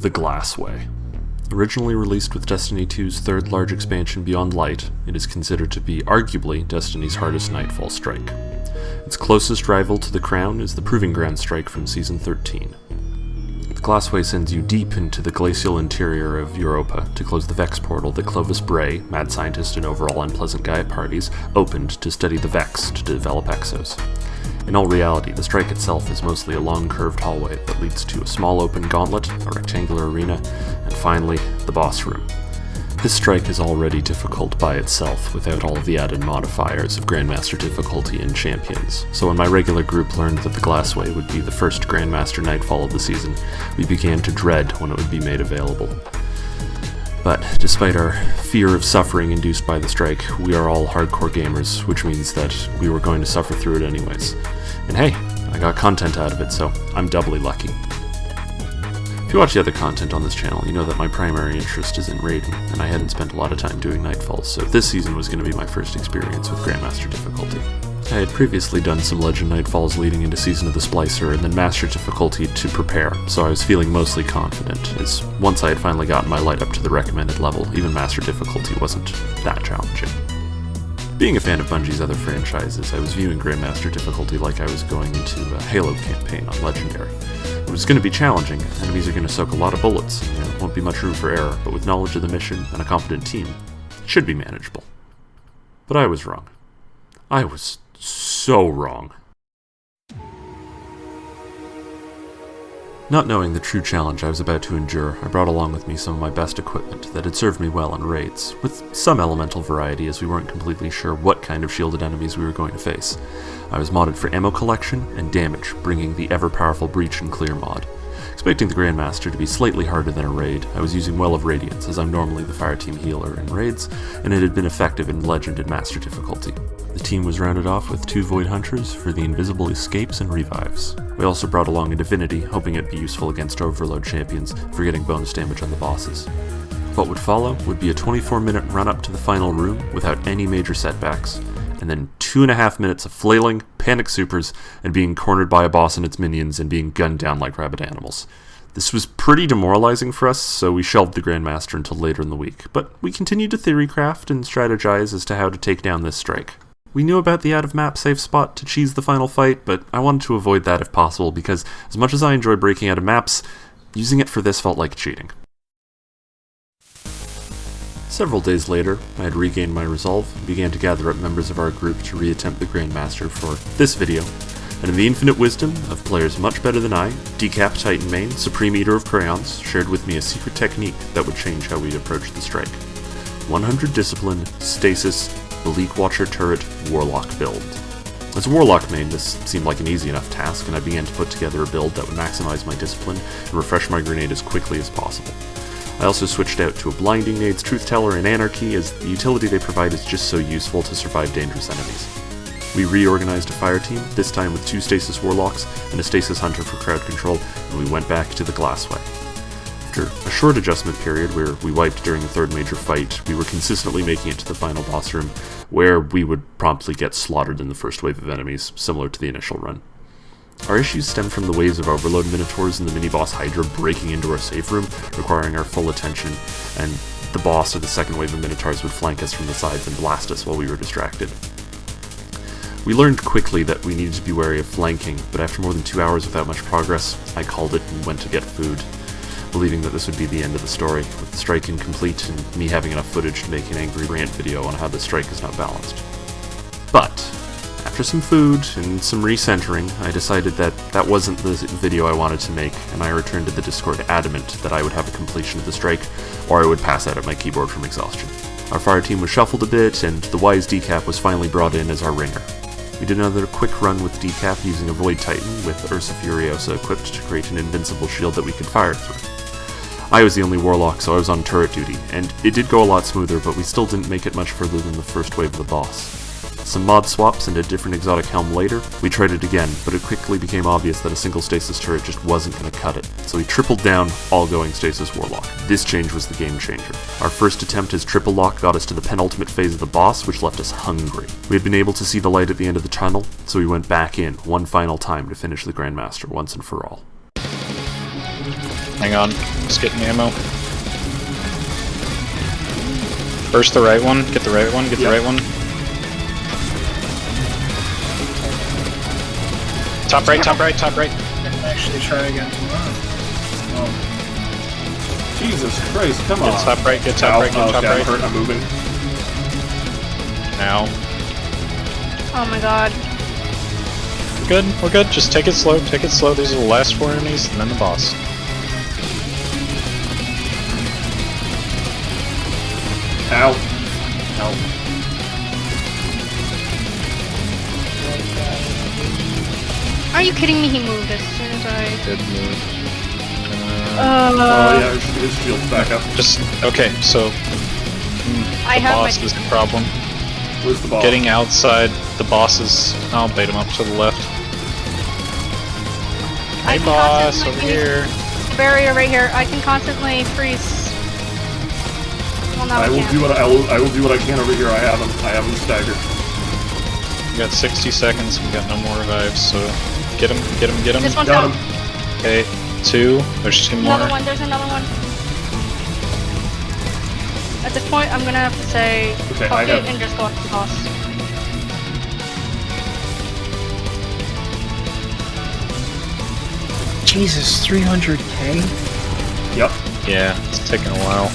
The Glassway. Originally released with Destiny 2's third large expansion Beyond Light, it is considered to be arguably Destiny's hardest Nightfall strike. Its closest rival to the crown is the Proving Ground strike from Season 13. The Glassway sends you deep into the glacial interior of Europa to close the Vex portal that Clovis Bray, mad scientist and overall unpleasant guy at parties, opened to study the Vex to develop Exos. In all reality, the strike itself is mostly a long curved hallway that leads to a small open gauntlet, a rectangular arena, and finally, the boss room. This strike is already difficult by itself without all of the added modifiers of Grandmaster difficulty and champions, so when my regular group learned that the Glassway would be the first Grandmaster Nightfall of the season, we began to dread when it would be made available. But despite our fear of suffering induced by the strike, we are all hardcore gamers, which means that we were going to suffer through it anyways. And hey, I got content out of it, so I'm doubly lucky. If you watch the other content on this channel, you know that my primary interest is in raiding, and I hadn't spent a lot of time doing Nightfalls, so this season was going to be my first experience with Grandmaster difficulty. I had previously done some Legend Nightfalls leading into Season of the Splicer and then Master difficulty to prepare, so I was feeling mostly confident, as once I had finally gotten my light up to the recommended level, even Master difficulty wasn't that challenging. Being a fan of Bungie's other franchises, I was viewing Grandmaster difficulty like I was going into a Halo campaign on Legendary. It was going to be challenging, enemies are going to soak a lot of bullets, and there won't be much room for error, but with knowledge of the mission and a competent team, it should be manageable. But I was wrong. I was so wrong. Not knowing the true challenge I was about to endure, I brought along with me some of my best equipment that had served me well in raids, with some elemental variety as we weren't completely sure what kind of shielded enemies we were going to face. I was modded for ammo collection and damage, bringing the ever-powerful Breach and Clear mod. Expecting the Grandmaster to be slightly harder than a raid, I was using Well of Radiance as I'm normally the fireteam healer in raids, and it had been effective in Legend and Master difficulty. The team was rounded off with 2 Void Hunters for the invisible escapes and revives. We also brought along a Divinity, hoping it'd be useful against Overload champions for getting bonus damage on the bosses. What would follow would be a 24-minute run up to the final room without any major setbacks, and then 2.5 minutes of flailing, panic supers, and being cornered by a boss and its minions and being gunned down like rabid animals. This was pretty demoralizing for us, so we shelved the Grandmaster until later in the week, but we continued to theorycraft and strategize as to how to take down this strike. We knew about the out-of-map safe spot to cheese the final fight, but I wanted to avoid that if possible because, as much as I enjoy breaking out of maps, using it for this felt like cheating. Several days later, I had regained my resolve and began to gather up members of our group to reattempt the Grandmaster for this video, and in the infinite wisdom of players much better than I, Decap Titan Main, Supreme Eater of Crayons, shared with me a secret technique that would change how we'd approach the strike. 100 Discipline, Stasis, Bleak Watcher Turret, Warlock build. As a Warlock main, this seemed like an easy enough task, and I began to put together a build that would maximize my discipline and refresh my grenade as quickly as possible. I also switched out to a Blinding Nades, Truth Teller, and Anarchy, as the utility they provide is just so useful to survive dangerous enemies. We reorganized a fire team, this time with 2 Stasis Warlocks and a Stasis Hunter for crowd control, and we went back to the Glassway. After a short adjustment period where we wiped during the third major fight, we were consistently making it to the final boss room, where we would promptly get slaughtered in the first wave of enemies, similar to the initial run. Our issues stemmed from the waves of Overload Minotaurs and the mini-boss Hydra breaking into our safe room, requiring our full attention, and the boss or the second wave of Minotaurs would flank us from the sides and blast us while we were distracted. We learned quickly that we needed to be wary of flanking, but after more than 2 hours without much progress, I called it and went to get food, believing that this would be the end of the story, with the strike incomplete and me having enough footage to make an angry rant video on how the strike is not balanced. But after some food and some recentering, I decided that that wasn't the video I wanted to make, and I returned to the Discord adamant that I would have a completion of the strike, or I would pass out at my keyboard from exhaustion. Our fire team was shuffled a bit, and the wise Decap was finally brought in as our ringer. We did another quick run with Decap using a Void Titan with Ursa Furiosa equipped to create an invincible shield that we could fire through. I was the only Warlock, so I was on turret duty, and it did go a lot smoother, but we still didn't make it much further than the first wave of the boss. Some mod swaps and a different exotic helm later, we tried it again, but it quickly became obvious that a single Stasis turret just wasn't going to cut it, so we tripled down, all going Stasis Warlock. This change was the game changer. Our first attempt as triple lock got us to the penultimate phase of the boss, which left us hungry. We had been able to see the light at the end of the tunnel, so we went back in one final time to finish the Grandmaster once and for all. Hang on, just getting ammo. First the right one, get the right one, get the right one. Top right, top right, top right. I can actually try again tomorrow. Jesus Christ, come on. Get top right, get top right, get top right. I'm hurt, I'm moving. Now. Oh my god. We're good, just take it slow, take it slow. These are the last 4 enemies, and then the boss. Ow. Ow. Are you kidding me? He moved as soon as I... Good move. Oh yeah, his shield's back up. Just, okay, so... I the have boss my... is the problem. Where's the boss? Getting outside the boss is... I'll bait him up to the left. I Hey can boss, over constantly- here. Barrier right here. I can constantly freeze. Well, now I will can't. do what I will do what I can over here. I have him staggered. We got 60 seconds, we got no more revives, so... Get him, get him, get him. This one's Got down. him. Okay, 2. There's 2 more. Another one. There's another one. At this point, I'm gonna have to say Okay, fuck I it have- and just go after the boss. Jesus, 300k? Yep. Yeah, it's taking a while.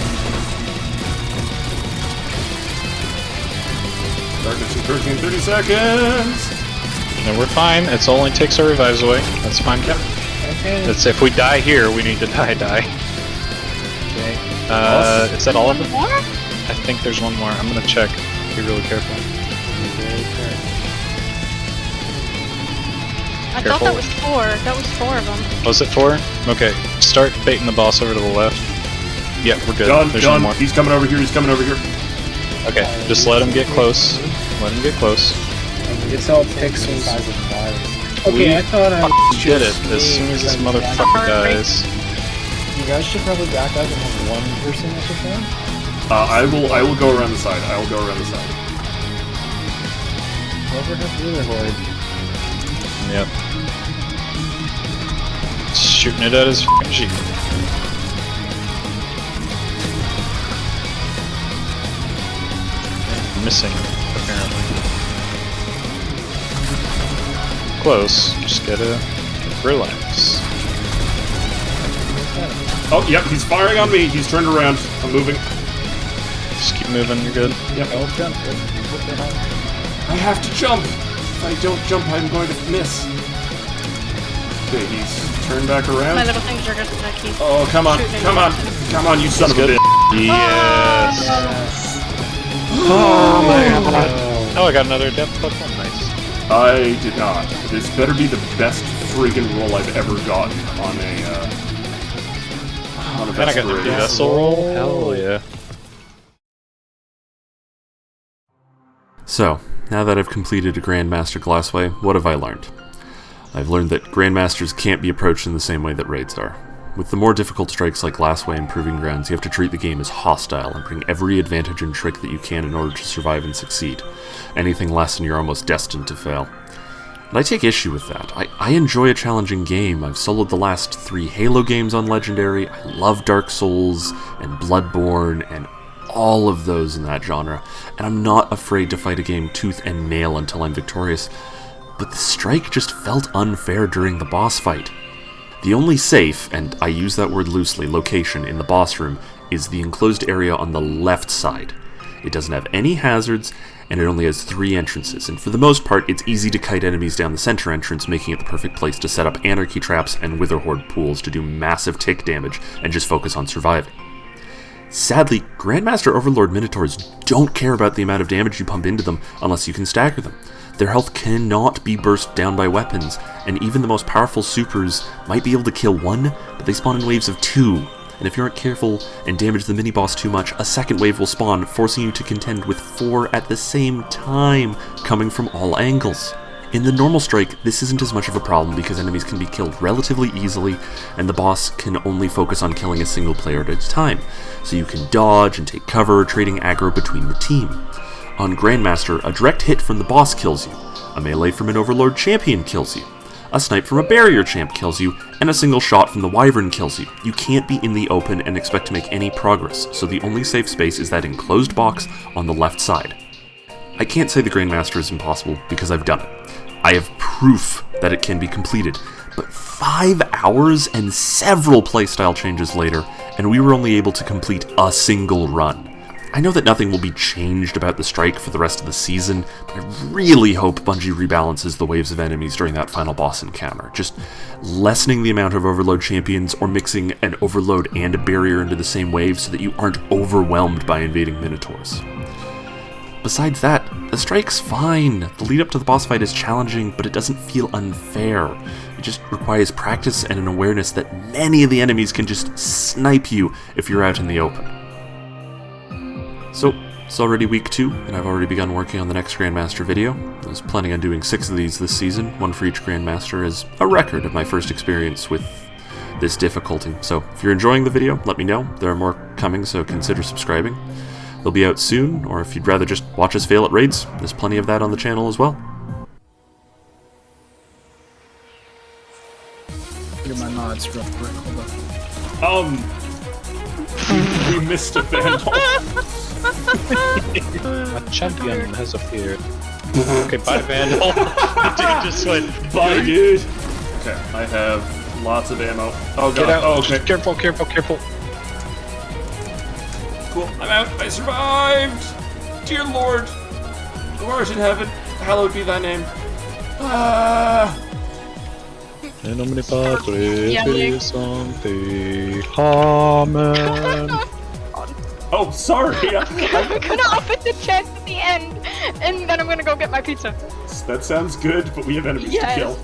Darkness in 30 seconds. No, we're fine. It only takes our revives away. That's fine. Yep. Okay. That's if we die here, we need to die. Okay. Is that all of them? One more? I think there's one more. I'm gonna check. Be really careful. I Careful. thought that was 4. That was 4 of them. Was it 4? Okay. Start baiting the boss over to the left. Yep, we're good. Done. There's Done. one more. He's coming over here. He's coming over here. Okay, just let him get close. Let him get close. It's all pixels. Okay, I thought I was Did it just as soon as this being motherfucker Sorry. dies. You guys should probably back up and have one person at the front. I will go around the side. I will go around the side. Whoever has the other horde. Yep. Shooting it at his f***ing Jeep. Missing, apparently. Close. Just gotta relax. Oh, yep. He's firing on me. He's turned around. I'm moving. Just keep moving, you're good. Yep. Don't jump. What the hell? I have to jump. If I don't jump, I'm going to miss. Okay, he's turned back around. My little things are just gonna keep... Oh, come on. shooting Come on. Come on, you son of a good. bitch. Yes! Oh my god. Oh, I got another death +1. Nice. I did not. This better be the best friggin' roll I've ever gotten on a And I got the Vesperia. vessel roll. Hell yeah. So, now that I've completed a Grandmaster Glassway, what have I learned? I've learned that Grandmasters can't be approached in the same way that raids are. With the more difficult strikes like Glassway and Proving Grounds, you have to treat the game as hostile and bring every advantage and trick that you can in order to survive and succeed. Anything less and you're almost destined to fail. And I take issue with that. I enjoy a challenging game. I've soloed the last 3 Halo games on Legendary. I love Dark Souls and Bloodborne and all of those in that genre, and I'm not afraid to fight a game tooth and nail until I'm victorious. But the strike just felt unfair during the boss fight. The only safe, and I use that word loosely, location in the boss room is the enclosed area on the left side. It doesn't have any hazards, and it only has 3 entrances, and for the most part it's easy to kite enemies down the center entrance, making it the perfect place to set up anarchy traps and witherhorde pools to do massive tick damage and just focus on surviving. Sadly, Grandmaster Overlord Minotaurs don't care about the amount of damage you pump into them unless you can stagger them. Their health cannot be burst down by weapons, and even the most powerful supers might be able to kill 1, but they spawn in waves of 2. And if you aren't careful and damage the mini-boss too much, a second wave will spawn, forcing you to contend with 4 at the same time, coming from all angles. In the normal strike, this isn't as much of a problem because enemies can be killed relatively easily, and the boss can only focus on killing a single player at a time, so you can dodge and take cover, trading aggro between the team. On Grandmaster, a direct hit from the boss kills you, a melee from an Overlord champion kills you, a snipe from a barrier champ kills you, and a single shot from the wyvern kills you. You can't be in the open and expect to make any progress, so the only safe space is that enclosed box on the left side. I can't say the Grandmaster is impossible because I've done it. I have proof that it can be completed, but 5 hours and several playstyle changes later, and we were only able to complete a single run. I know that nothing will be changed about the strike for the rest of the season, but I really hope Bungie rebalances the waves of enemies during that final boss encounter, just lessening the amount of Overload champions or mixing an Overload and a barrier into the same wave so that you aren't overwhelmed by invading Minotaurs. Besides that, the strike's fine. The lead up to the boss fight is challenging, but it doesn't feel unfair. It just requires practice and an awareness that many of the enemies can just snipe you if you're out in the open. So, it's already week 2, and I've already begun working on the next Grandmaster video. I was planning on doing 6 of these this season, one for each Grandmaster, as a record of my first experience with this difficulty. So, if you're enjoying the video, let me know. There are more coming, so consider subscribing. They'll be out soon, or if you'd rather just watch us fail at raids, there's plenty of that on the channel as well. Get my mods real quick. Hold on. We missed a vandal. A champion has appeared. Okay, bye, Vandal. Dude just went. Bye, dude. Okay, I have lots of ammo. Oh god. Get out. Oh, okay. Careful, careful, careful. Cool. I'm out. I survived. Dear Lord, who art in heaven, hallowed be thy name. In nomine Patris, Yeah, Filii, Sancti. Amen. Oh, sorry. I'm gonna up it the chest at the end, and then I'm gonna go get my pizza. That sounds good, but we have enemies to Yes. kill.